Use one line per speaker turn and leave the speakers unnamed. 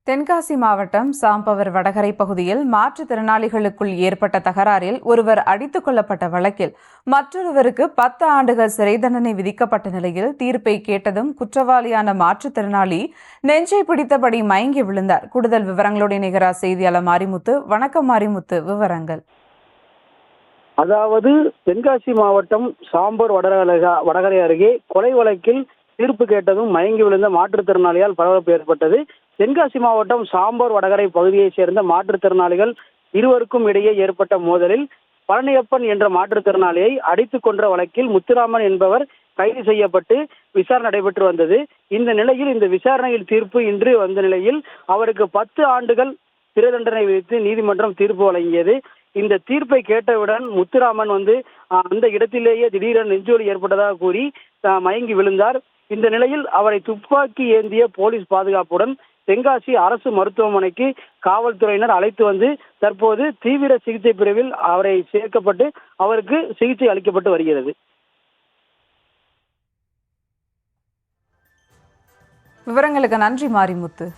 தென்காசி மாவட்டம் சாம்பவர் வடகரை பகுதியில் மாற்றுத்திறனாளிகளுக்குள் ஏற்பட்ட தகராறில் ஒருவர் அடித்துக் கொல்லப்பட்ட வழக்கில் மற்றொருவருக்கு 10 ஆண்டுகள் சிறை தண்டனை விதிக்கப்பட்ட நிலையில் தீர்ப்பை கேட்டதும் குற்றவாளியான மாற்றுத்திறனாளி நெஞ்சை பிடித்தபடி மயங்கி விழுந்தார். கூடுதல் விவரங்களோடு இணைகிறார் செய்தியாளர் மாரிமுத்து. வணக்கம் மாரிமுத்து, விவரங்கள்.
அதாவது தென்காசி மாவட்டம் சாம்பர் வடகரை அருகே கொலை வழக்கில் தீர்ப்பு கேட்டதும் மயங்கி விழுந்த மாற்றுத்திறனாளியால் பரபரப்பு ஏற்பட்டது. தென்காசி மாவட்டம் சாம்பர் வடகரை பகுதியைச் சேர்ந்த மாற்றுத்திறனாளிகள் இருவருக்கும் இடையே ஏற்பட்ட மோதலில் பழனியப்பன் என்ற மாற்றுத்திறனாளியை அடித்துக் கொன்ற வழக்கில் முத்துராமன் என்பவர் கைது செய்யப்பட்டு விசாரணை நடைபெற்று வந்தது. இந்த நிலையில் இந்த விசாரணையில் தீர்ப்பு இன்று வந்த நிலையில் அவருக்கு 10 ஆண்டுகள் சிறை தண்டனை விதித்து நீதிமன்றம் தீர்ப்பு வழங்கியது. இந்த தீர்ப்பை கேட்டவுடன் முத்துராமன் அந்த இடத்திலேயே திடீரென நெஞ்சோலி ஏற்பட்டதாக கூறி மயங்கி விழுந்தார். இந்த நிலையில் அவரை துப்பாக்கி ஏந்திய போலீஸ் பாதுகாப்புடன் தென்காசி அரசு மருத்துவமனைக்கு காவல்துறையினர் அழைத்து வந்து தற்போது தீவிர சிகிச்சை பிரிவில் அவரை சேர்க்கப்பட்டு அவருக்கு சிகிச்சை அளிக்கப்பட்டு வருகிறது.
விவரங்களுக்கு நன்றி மாரிமுத்து.